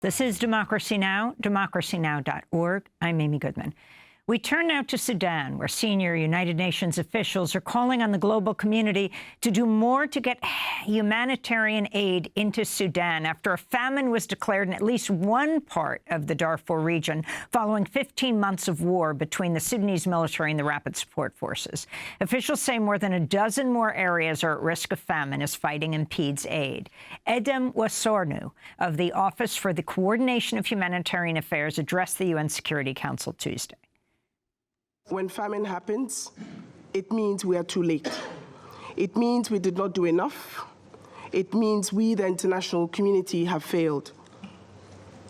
This is Democracy Now!, democracynow.org. I'm Amy Goodman. We turn now to Sudan, where senior United Nations officials are calling on the global community to do more to get humanitarian aid into Sudan after a famine was declared in at least one part of the Darfur region following 15 months of war between the Sudanese military and the Rapid Support Forces. Officials say more than a dozen more areas are at risk of famine as fighting impedes aid. Edem Wasornu of the Office for the Coordination of Humanitarian Affairs addressed the UN Security Council Tuesday. When famine happens, it means we are too late. It means we did not do enough. It means we, the international community, have failed.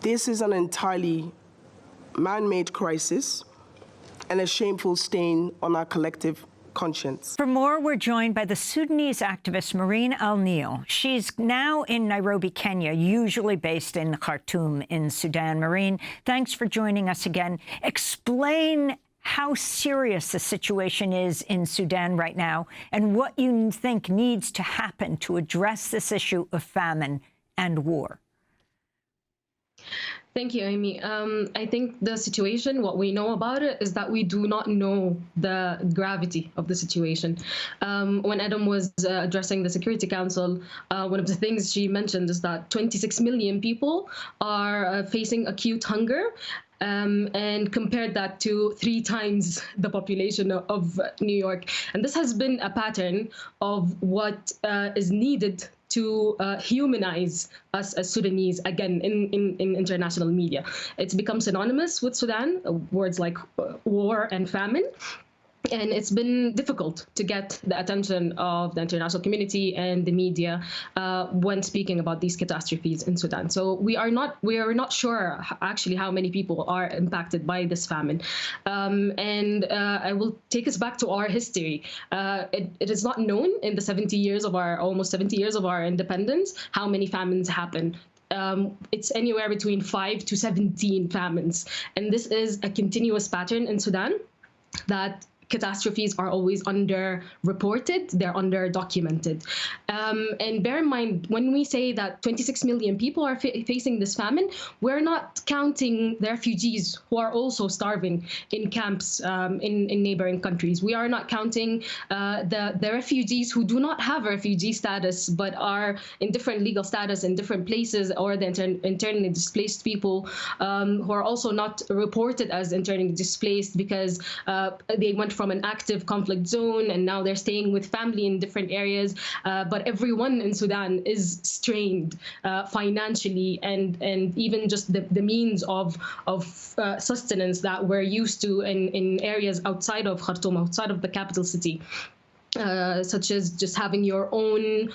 This is an entirely man-made crisis and a shameful stain on our collective conscience. For more, we're joined by the Sudanese activist Marine Alneel. She's now in Nairobi, Kenya, usually based in Khartoum in Sudan. Marine, thanks for joining us again. Explain how serious the situation is in Sudan right now and what you think needs to happen to address this issue of famine and war. Thank you, Amy. I think the situation, what we know about it, is that we do not know the gravity of the situation. When Adam was addressing the Security Council, one of the things she mentioned is that 26 million people are facing acute hunger. And compared that to 3 times the population of New York. And this has been a pattern of what is needed to humanize us as Sudanese, again, in international media. It's become synonymous with Sudan, words like war and famine. And it's been difficult to get the attention of the international community and the media when speaking about these catastrophes in Sudan. So we are not sure actually how many people are impacted by this famine. And I will take us back to our history. It is not known in the almost 70 years of our independence how many famines happen. It's anywhere between 5 to 17 famines. And this is a continuous pattern in Sudan that catastrophes are always underreported, they're underdocumented. And bear in mind, when we say that 26 million people are facing this famine, we're not counting the refugees who are also starving in camps in neighboring countries. We are not counting the refugees who do not have refugee status, but are in different legal status in different places, or the internally displaced people who are also not reported as internally displaced because they went from an active conflict zone and now they're staying with family in different areas. But everyone in Sudan is strained financially and even just the means of sustenance that we're used to in areas outside of Khartoum, outside of the capital city. Such as just having your own,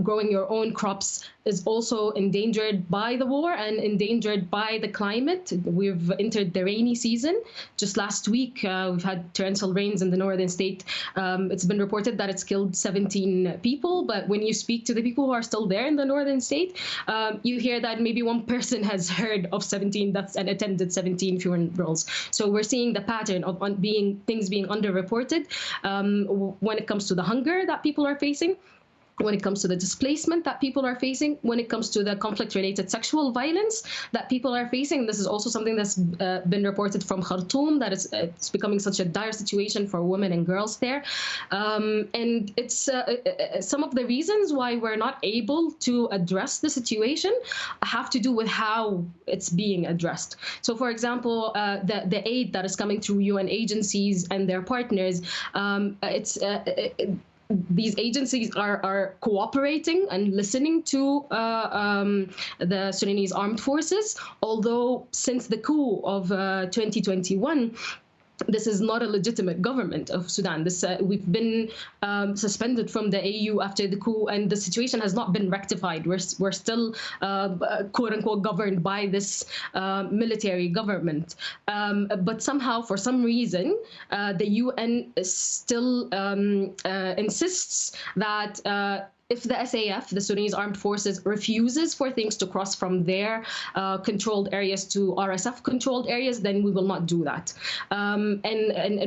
growing your own crops is also endangered by the war and endangered by the climate. We've entered the rainy season. Just last week, we've had torrential rains in the northern state. It's been reported that it's killed 17 people, but when you speak to the people who are still there in the northern state, you hear that maybe one person has heard of 17 deaths and attended 17 funerals. So we're seeing the pattern of things being underreported when it comes to the hunger that people are facing, when it comes to the displacement that people are facing, when it comes to the conflict-related sexual violence that people are facing. This is also something that's been reported from Khartoum, that it's becoming such a dire situation for women and girls there. And it's some of the reasons why we're not able to address the situation have to do with how it's being addressed. So, for example, the aid that is coming through UN agencies and their partners, these agencies are cooperating and listening to the Sudanese armed forces, although since the coup of 2021, this is not a legitimate government of Sudan. We've been suspended from the AU after the coup, and the situation has not been rectified. We're still, quote unquote, governed by this military government. But somehow, for some reason, the UN still insists that if the SAF, the Sudanese Armed Forces, refuses for things to cross from their controlled areas to RSF controlled areas, then we will not do that. And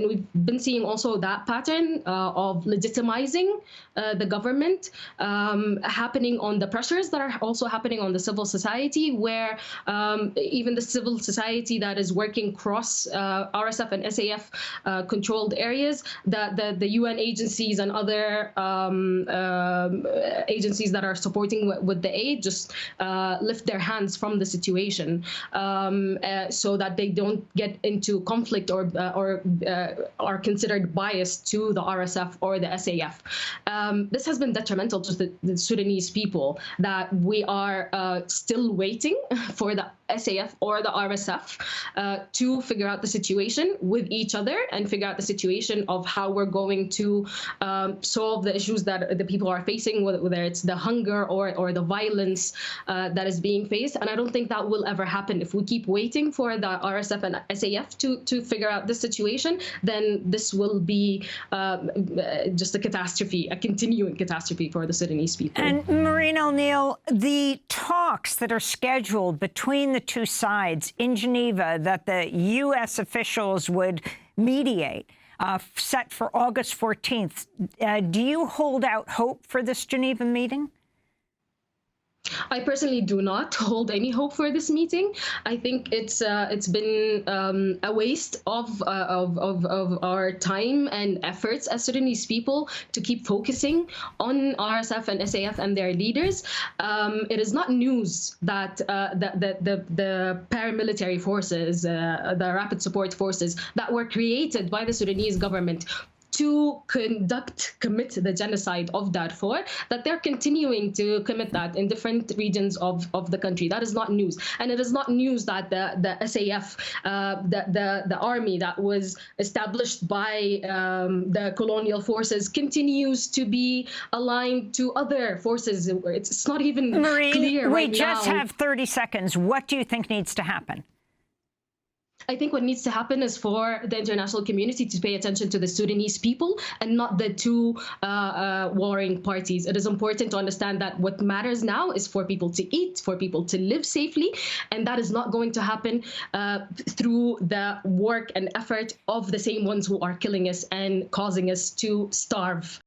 we've been seeing also that pattern of legitimizing the government happening on the pressures that are also happening on the civil society, where even the civil society that is working cross RSF and SAF controlled areas, the UN agencies and other agencies that are supporting with the aid just lift their hands from the situation so that they don't get into conflict or are considered biased to the RSF or the SAF. This has been detrimental to the Sudanese people, that we are still waiting for the SAF or the RSF to figure out the situation with each other and figure out the situation of how we're going to solve the issues that the people are facing, whether it's the hunger or the violence that is being faced. And I don't think that will ever happen. If we keep waiting for the RSF and SAF to figure out this situation, then this will be just a catastrophe, a continuing catastrophe for the Sudanese people. And Marine Alneel, the talks that are scheduled between the two sides in Geneva that the U.S. officials would mediate, set for August 14th, do you hold out hope for this Geneva meeting? I personally do not hold any hope for this meeting. I think it's been a waste of our time and efforts as Sudanese people to keep focusing on RSF and SAF and their leaders. It is not news that the paramilitary forces, the rapid support forces that were created by the Sudanese government to commit the genocide of Darfur, that they're continuing to commit that in different regions of the country. That is not news. And it is not news that the SAF, the army that was established by the colonial forces, continues to be aligned to other forces. It's not even clear right now. We just have 30 seconds. What do you think needs to happen? I think what needs to happen is for the international community to pay attention to the Sudanese people and not the two warring parties. It is important to understand that what matters now is for people to eat, for people to live safely, and that is not going to happen through the work and effort of the same ones who are killing us and causing us to starve.